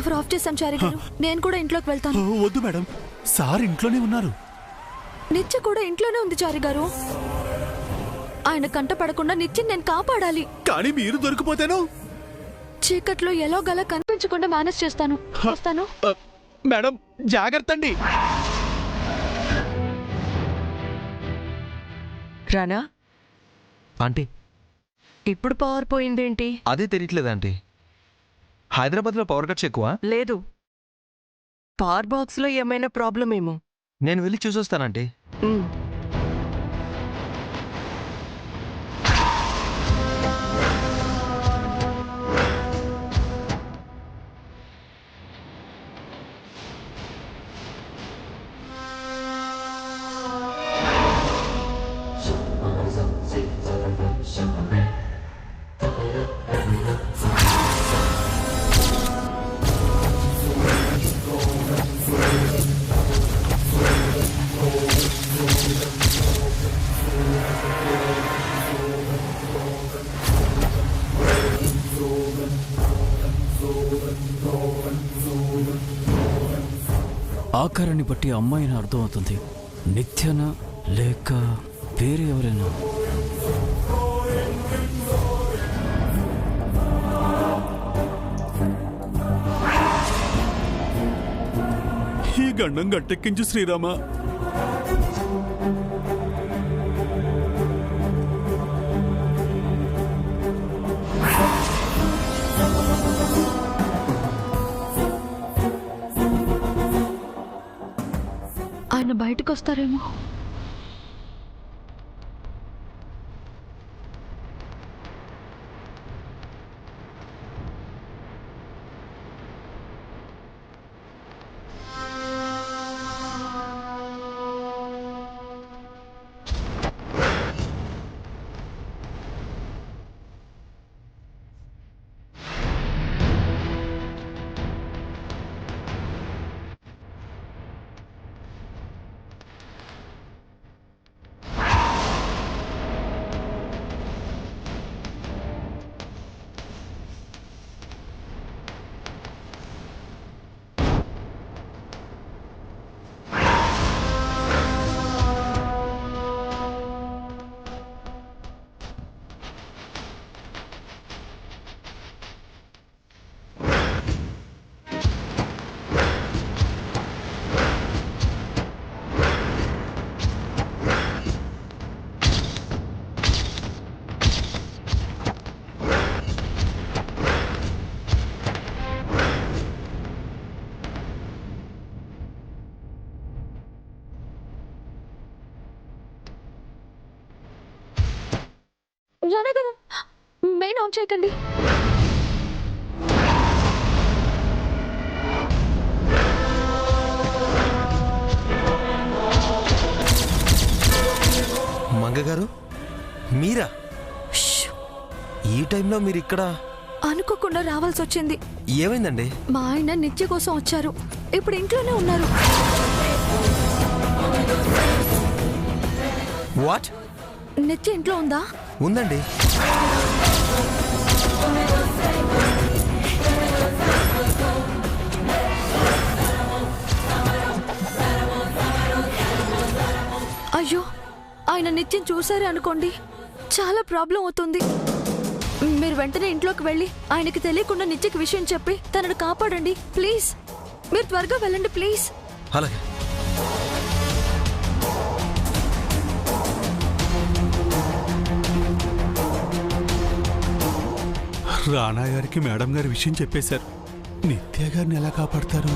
Shower of చేశాం చారి గారు. నేను కూడా ఇంట్లోకి వెళ్తాను. వద్దు మేడం, సార్ ఇంట్లోనే ఉన్నారు. నిత్య కూడా ఇంట్లోనే ఉంది చారి గారు. ఆయన కంట పడకుండా నిత్యం నేను కాపాడాలి. కానీ మీరు దొరికిపోతాను. చీకట్లో ఎలాగలా కనిపించకుండా మేనేజ్ చేస్తాను. వస్తాను. మేడం జాగ్రత్త అండి. రానా ఆంటీ, ఇప్పుడు పవర్ పోయిందేంటి? అదే తెలియట్లేదు ఆంటీ. హైదరాబాద్లో పవర్ కట్స్ ఎక్కువ. లేదు, పవర్ బాక్స్లో ఏమైనా ప్రాబ్లం ఏమో. నేను వెళ్ళి చూసొస్తానంటీ. ఆకారాన్ని బట్టి అమ్మాయిని అర్థం అవుతుంది. నిత్యనా లేక వేరే ఎవరైనా? ఈ గండం గట్టెక్కించు శ్రీరామ. ఆయన బయటకు వస్తారేమో. మెయిన్ ఆన్ చేయకండి. మంగగారు, మీరా? ఈ టైంలో మీరు ఇక్కడ? అనుకోకుండా రావాల్సి వచ్చింది. ఏమైందండి? మా ఆయన నిత్య కోసం వచ్చారు. ఇప్పుడు ఇంట్లోనే ఉన్నారు. వాట్? నిత్య ఇంట్లో ఉందా? ఉందండి. అయ్యో, ఆయన నిత్యం చూసారే అనుకోండి, చాలా ప్రాబ్లం అవుతుంది. మీరు వెంటనే ఇంట్లోకి వెళ్ళి ఆయనకి తెలియకుండా నిత్యకి విషయం చెప్పి తనను కాపాడండి ప్లీజ్. మీరు త్వరగా వెళ్ళండి ప్లీజ్. అలాగే. రానా గారికి మేడం గారి విషయం చెప్పేశారు. నిత్య గారిని ఎలా కాపాడతారు?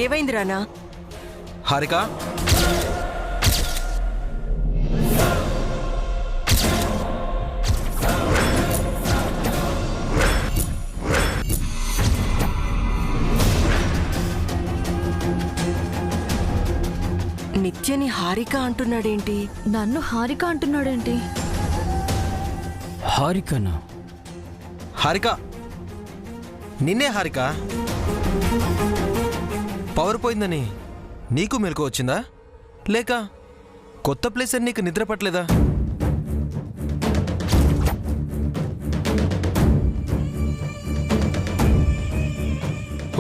ఏమైంది రానా? హారిక, నిత్యని హారిక అంటున్నాడేంటి? నన్ను హారిక అంటున్నాడేంటి? హారికనా? హారిక, నిన్నే హారిక. పవర్ పోయిందని నీకు మెలకు వచ్చిందా, లేక కొత్త ప్లేస్ అని నీకు నిద్ర పట్టలేదా?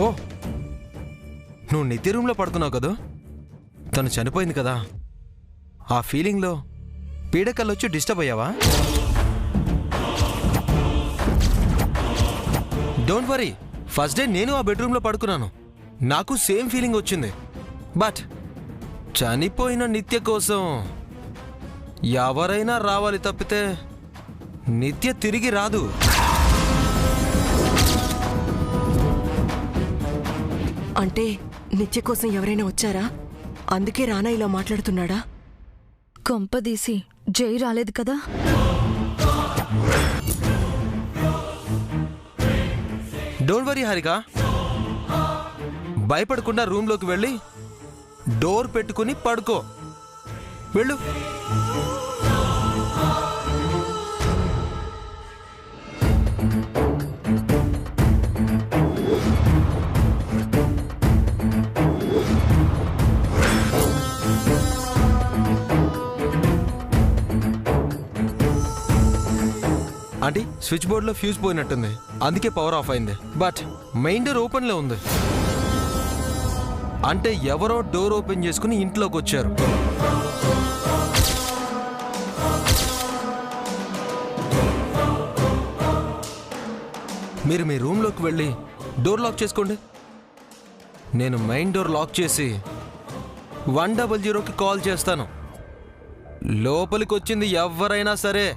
ఓ, నువ్వు నిత్య రూమ్లో పడుకున్నావు కదా, తను చనిపోయింది కదా, ఆ ఫీలింగ్లో పీడకలు వచ్చి డిస్టర్బ్ అయ్యావా? డోంట్ వరీ, ఫస్ట్ డే నేను ఆ బెడ్రూమ్లో పడుకున్నాను, నాకు సేమ్ ఫీలింగ్ వచ్చింది. బట్ చనిపోయిన నిత్య కోసం ఎవరైనా రావాలి తప్పితే నిత్య తిరిగి రాదు. అంటే నిత్య కోసం ఎవరైనా వచ్చారా? అందుకే రానా ఇలా మాట్లాడుతున్నాడా? కొంపదీసి జై రాలేదు కదా? డోంట్ వరీ హారిక, భయపడకుండా రూమ్లోకి వెళ్ళి డోర్ పెట్టుకుని పడుకో. వెళ్ళు. ఆంటీ, స్విచ్ బోర్డులో ఫ్యూజ్ పోయినట్టుంది, అందుకే పవర్ ఆఫ్ అయింది. బట్ మెయిన్ డోర్ ఓపెన్లో ఉంది. అంటే ఎవరో డోర్ ఓపెన్ చేసుకుని ఇంట్లోకి వచ్చారు. మీరు మీ రూమ్లోకి వెళ్ళి డోర్ లాక్ చేసుకోండి. నేను మెయిన్ డోర్ లాక్ చేసి 100కి కాల్ చేస్తాను. లోపలికి వచ్చింది ఎవరైనా సరే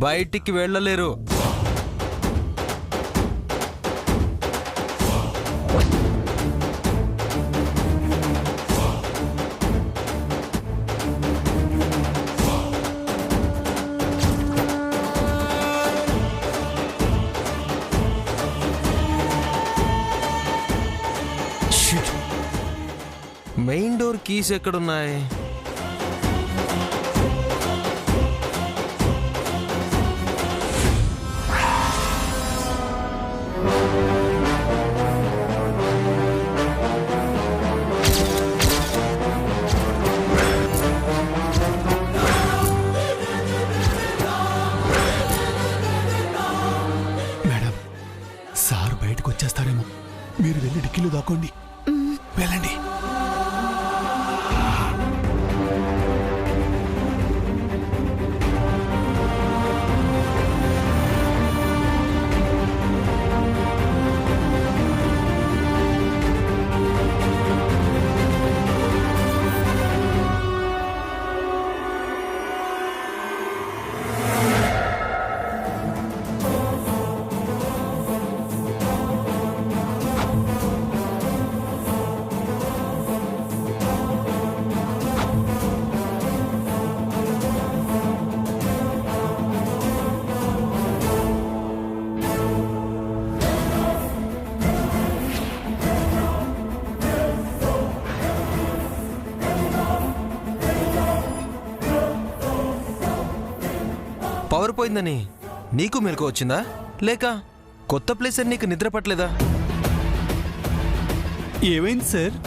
బయటికి వెళ్ళలేరు. మెయిన్ డోర్ కీస్ ఎక్కడున్నాయి? మేడం, సార్ బయటకు వచ్చేస్తారేమో, మీరు వెళ్ళి డిక్కీలో దాక్కోండి. వెళ్ళండి. పవర్ పోయిందని నీకు మెలకు వచ్చిందా, లేక కొత్త ప్లేస్ అని నీకు నిద్ర పట్టలేదా? ఏమైంది సార్?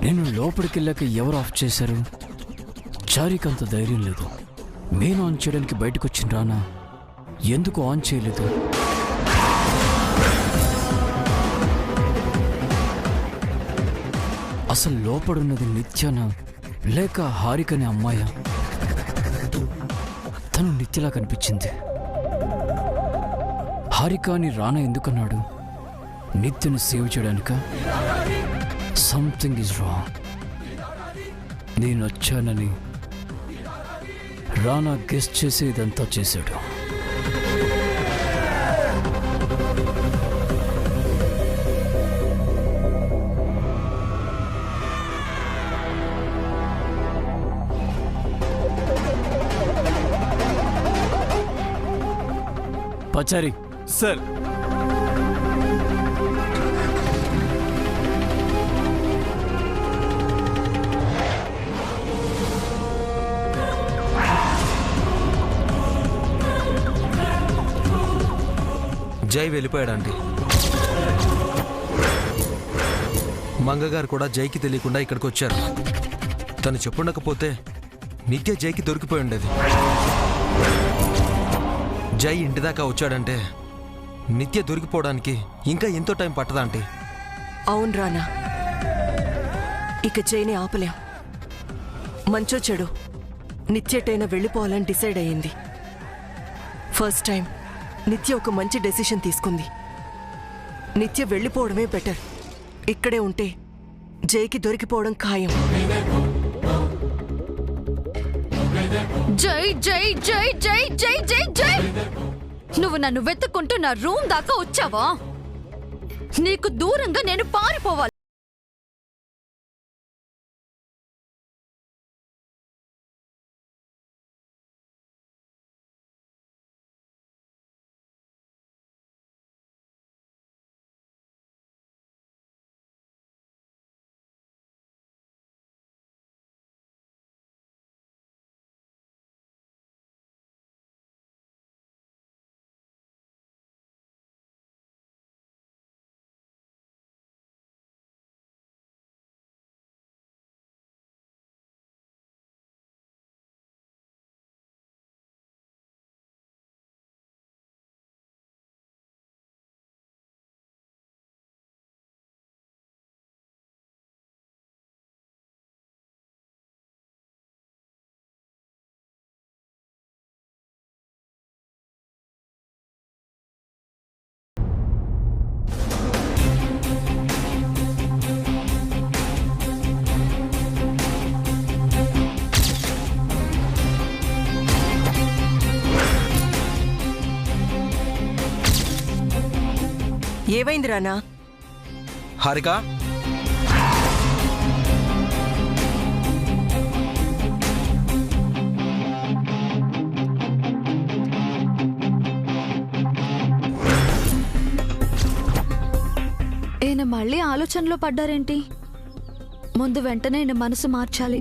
నేను లోపలికెళ్ళాక ఎవరు ఆఫ్ చేశారు? చారికి అంత ధైర్యం లేదు. మెయిన్ ఆన్ చేయడానికి బయటకు వచ్చిన రానా ఎందుకు ఆన్ చేయలేదు? అసలు లోపడున్నది నిత్యనా లేక హారికనే అమ్మాయా? తను నిత్యలా కనిపించింది. హారిక అని రానా ఎందుకన్నాడు? నిత్యను సేవ్ చేయడానిక? Something is wrong. నేను వచ్చానని రానా గెస్ట్ చేసి ఇదంతా చేశాడు. పచారి, సార్ జై వెళ్ళిపోయాడండి. మంగగారు కూడా జైకి తెలియకుండా ఇక్కడికి వచ్చారు. తను చెప్పుండకపోతే నిత్య జైకి దొరికిపోయి ఉండేది. జై ఇంటి దాకా వచ్చాడంటే నిత్య దొరికిపోవడానికి ఇంకా ఎంతో టైం పట్టదా అంటే. అవును రానా, ఇక జైని ఆపలేం. మంచో చెడు నిత్యటైనా వెళ్ళిపోవాలని డిసైడ్ అయ్యింది. ఫస్ట్ టైం నిత్య ఒక మంచి డెసిషన్ తీసుకుంది. నిత్య వెళ్ళిపోవడమే బెటర్. ఇక్కడే ఉంటే జైకి దొరికిపోవడం ఖాయం. జై జై జై జై జై జై జై నువ్వు నన్ను వెతుక్కుంటూ నా రూమ్ దాకా వచ్చావా? నీకు దూరంగా నేను పారిపోవాలి. ఏమైంది రానా? హారిక, ఈయన మళ్ళీ ఆలోచనలో పడ్డారేంటి? ముందు వెంటనే ఈయన మనసు మార్చాలి.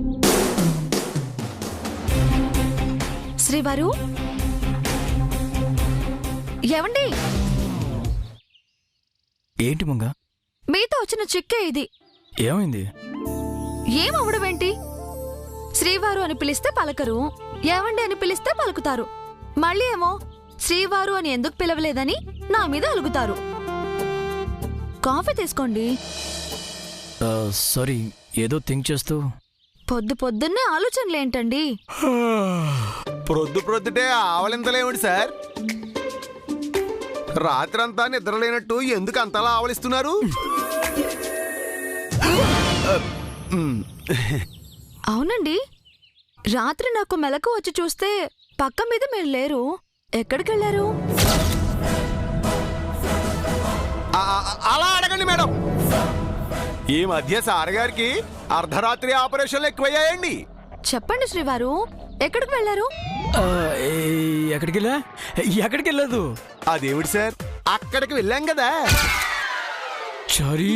శ్రీవారు, ఏవండి? ఏంటి మంగ? మీతో వచ్చిన చిక్కే ఇది. ఏమైంది? ఏమవడమేంటి? శ్రీవారు అని పిలిస్తే పలకరు, ఏవండి అని పిలిస్తే పలుకుతారు. మళ్ళీ ఏమో శ్రీవారు అని ఎందుకు పిలవలేదని నా మీద అలుగుతారు. కాఫీ తీసుకోండి. సారీ, ఏదో థింక్ చేస్తూ. పొద్దున్నే ఆలోచనలేంటండి? ప్రొద్దుటే ఆవలింతలేమిటి సార్? రాత్రంతా నిద్రలేనట్టు ఎందుకు అంతలా ఆవలిస్తున్నారు? అవునండి, రాత్రి నాకు మెలకు వచ్చి చూస్తే పక్క మీద మీరు లేరు. ఎక్కడికెళ్లారు? అలా అడగండి మేడం. ఈ మధ్య సార్ గారికి అర్ధరాత్రి ఆపరేషన్లు ఎక్కువయ్యాయండి. చెప్పండి శ్రీవారు, ఎక్కడికి వెళ్లారు? ఎక్కడికి వెళ్ళదు. అదేమిటి సార్, అక్కడికి వెళ్ళాం కదా. చారీ,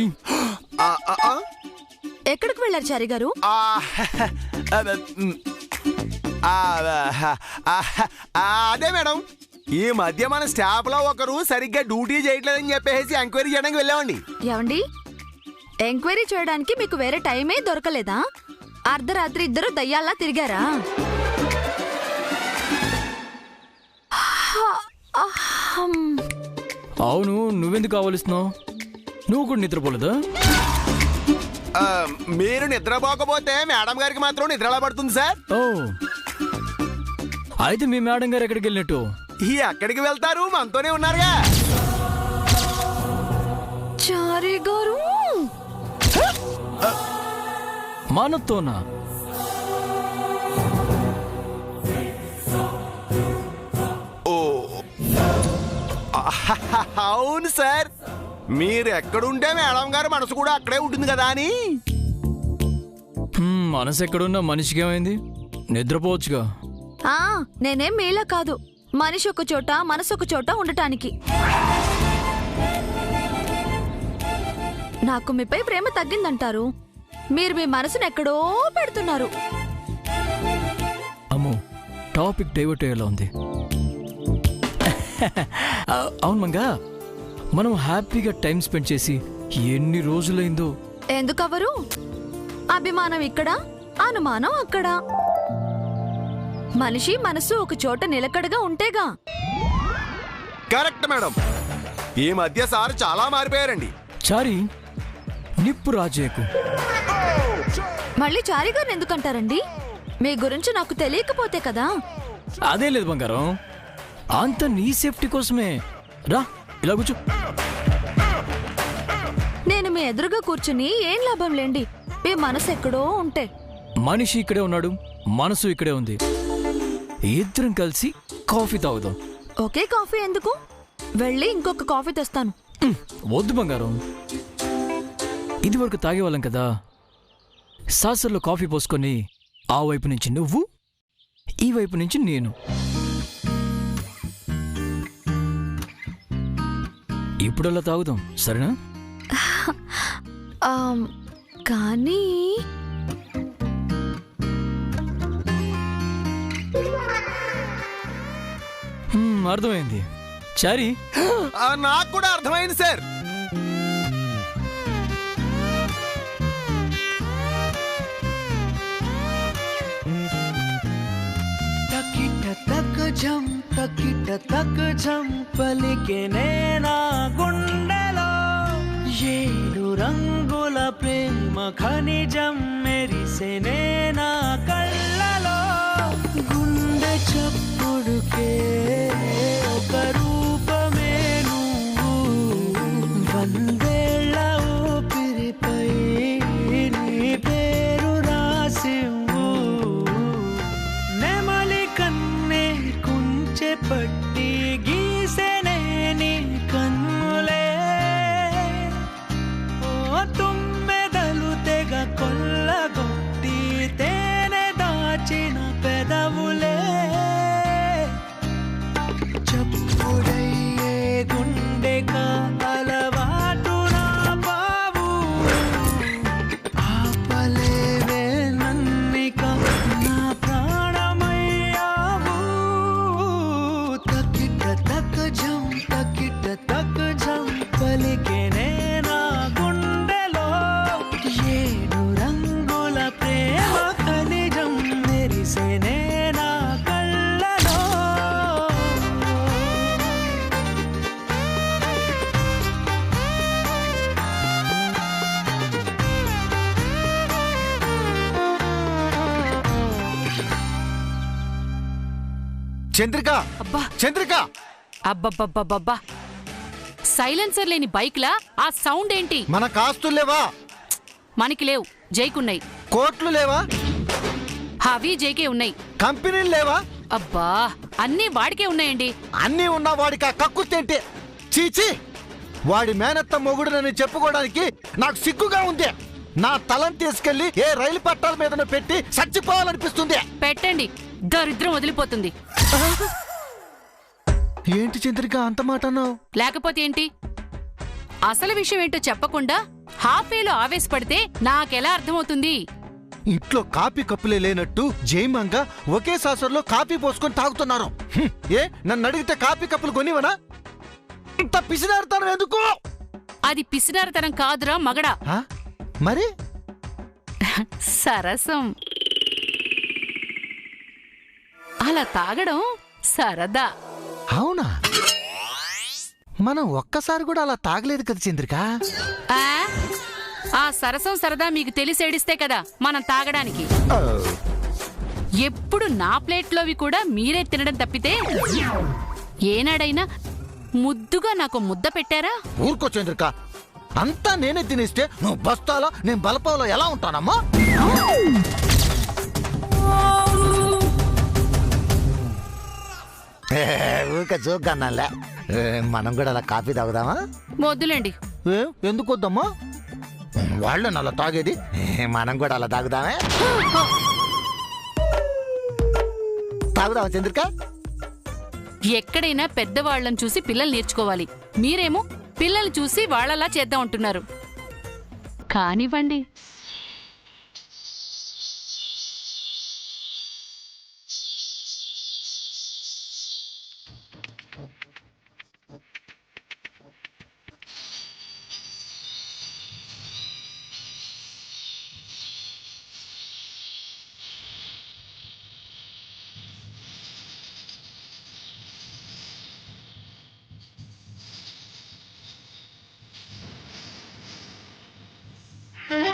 ఎక్కడికి వెళ్లారు చారి గారు? అదే మేడం, ఈ మధ్య మన స్టాఫ్ లో ఒకరు సరిగ్గా డ్యూటీ చేయట్లేదని చెప్పేసి ఎంక్వైరీ చేయడానికి వెళ్ళామండి. ఏమండి, ఎంక్వైరీ చేయడానికి మీకు వేరే టైమే దొరకలేదా? అర్ధరాత్రి ఇద్దరు దయ్యాల్లా తిరిగారా? అవును, నువ్వెందుకు ఆవలిస్తున్నావు? నువ్వు కూడా నిద్రపోలేదా? మీరు నిద్రపోకపోతే మేడం గారికి మాత్రం నిద్రలా పడుతుంది సార్. ఓ, అయితే మీ మేడం గారు ఎక్కడికి వెళ్ళినట్టు? ఎక్కడికి వెళ్తారు, మనతోనే ఉన్నారుగా. చారి గారు మనతోనా? ఓ అవును సార్, మీరు ఎక్కడుంటే మేడం గారు మనసు కూడా అక్కడే ఉంటుంది కదా అని. మనసు ఎక్కడున్నా మనిషికి ఏమైంది? నిద్రపోవచ్చుగా. నేనేం మీలా కాదు, మనిషి ఒక చోట మనసు ఒక చోట ఉండటానికి. నాకు మీపై ప్రేమ తగ్గిందంటారు, మీరు మీ మనసును ఎక్కడో పెడుతున్నారు. అమ్మో, టాపిక్ డైవర్ట్ అయ్యేలా ఉంది. అవును మంగా, మనం హ్యాపీగా టైం స్పెండ్ చేసి ఎన్ని రోజులైందో. ఎందుకవరు? అభిమానం ఇక్కడ, అనుమానం అక్కడ. మనిషి మనసు ఒక చోట నిలకడగా ఉంటేగా. Correct madam. ఈ మధ్య సార్ చాలా మారిపోయారండి. చారి, నిప్పు రాజేకు. మళ్ళీ చారి గారిని ఎందుకంటారండి? మీ గురించి నాకు తెలియకపోతే కదా. అదే లేదు బంగారం, అంత నీ సేఫ్టీ కోసమే. రా, ఇలా కూర్చో. నేను మీ ఎదురుగా కూర్చుని ఏం లాభం లేండి, మీ మనసు ఎక్కడో ఉంటే. మనిషి ఇక్కడే ఉన్నాడు, మనసు ఇక్కడే ఉంది. ఇద్దరం కలిసి కాఫీ తాగుదాం. ఒకే కాఫీ ఎందుకు? వెళ్ళి ఇంకొక కాఫీ తెస్తాను. వద్దు బంగారం, ఇది వరకు తాగేవాళ్ళం కదా. సాసర్లో కాఫీ పోసుకొని ఆ వైపు నుంచి నువ్వు, ఈ వైపు నుంచి నేను. ఇప్పుడల్లా తాగుదాం, సరేనా? కానీ అర్థమైంది చారి. నాకు కూడా అర్థమైంది సార్. తకిట తక జం పలికే నేనా గుండెలో ఏడు రంగుల ప్రేమ ఖనిజం మెరిసే నేనా కళ్ళలో. గుండె చప్పుడుకే ఒక రూపమే నువ్వు, వందేళ్ల ఊపిరిపై నీ పేరు రాసివ్వు. నెమలి కన్నే కుంచె పట్టి గీసెనే నీ కన్నులే. ఓ తుమ్మెదలు తెగ కొల్లగొట్టి తేనె దాచిన పెదవులే. చప్పుడయ్యే గుండెక అలవాటు నా బావు, ఆపలేవే నన్నిక నా ప్రాణమయ్యావు. తకిట తక జం పలికే నేనా గుండెలో ఏడు రంగుల ప్రేమ ఖనిజం మెరిసే నేనా కళ్ళలో. చంద్రిక, చంద్రిక, అబ్బబ్బబ్బబ్బబ్బా, సైలెన్సర్ లేని బైక్లా ఆ సౌండ్ ఏంటి? మన కాస్తులు లేవా? మనకి లేవు, జైకున్నాయి. కోట్లు లేవా? అవి జైకే ఉన్నాయి. కంపెనీలు లేవా? అబ్బా, అన్నీ వాడికే ఉన్నాయండి. అన్నీ ఉన్న వాడికి ఆ కక్కుతేంటి? చీచి, వాడి మేనత్త మొగుడునని చెప్పుకోవడానికి నాకు సిగ్గుగా ఉంది. నా తలం తీసుకెళ్లి ఏ రైలు పట్టాల మీద పెట్టి చచ్చిపోవాలనిపిస్తుంది. పెట్టండి, దరిద్రం వదిలిపోతుంది. ఏంటి చంద్రిక అంత మాట అన్నావు? లేకపోతే ఏంటి? అసలు విషయం ఏంటో చెప్పకుండా హాఫేలో ఆవేశపడితే నాకెలా అర్థమవుతుంది? ఇంట్లో కాఫీ కప్పులే లేనట్టు జైమంగా ఒకే సాసర్లో కాఫీ పోసుకొని తాగుతున్నారు. ఏ నన్ను అడిగితే కాఫీ కప్పులు కొనివనా? ఇంత పిసినారుతాను ఎందుకు? అది పిసినారతనం కాదురా మగడా, మరి సరసం. అలా తాగడం సరదా. అవునా? మనం ఒక్కసారి కూడా అలా తాగలేదు కదా చంద్రిక. ఆ సరసం సరదా మీకు తెలిసేడిస్తే కదా మనం తాగడానికి. ఎప్పుడు నా ప్లేట్లోవి కూడా మీరే తినడం తప్పితే ఏనాడైనా ముద్దుగా నాకు ముద్ద పెట్టారా? ఊరుకో చంద్రిక, అంతా నేనే తినేస్తే నువ్వు బస్తాలో నేను బలపాలో ఎలా ఉంటానమ్మా? ఊరిక జోకన్నాలే. మనం కూడా అలా కాఫీ తాగుదామా? వద్దులేండి. ఎందుకు వద్దమ్మా? వాళ్ళని అలా తాగేది, మనం కూడా అలా తాగుదామే. తాగుదామా చంద్రిక? ఎక్కడైనా పెద్దవాళ్ళని చూసి పిల్లలు నేర్చుకోవాలి. మీరేమో పిల్లల్ని చూసి వాళ్ళలా చేద్దాం అంటున్నారు. కానివ్వండి.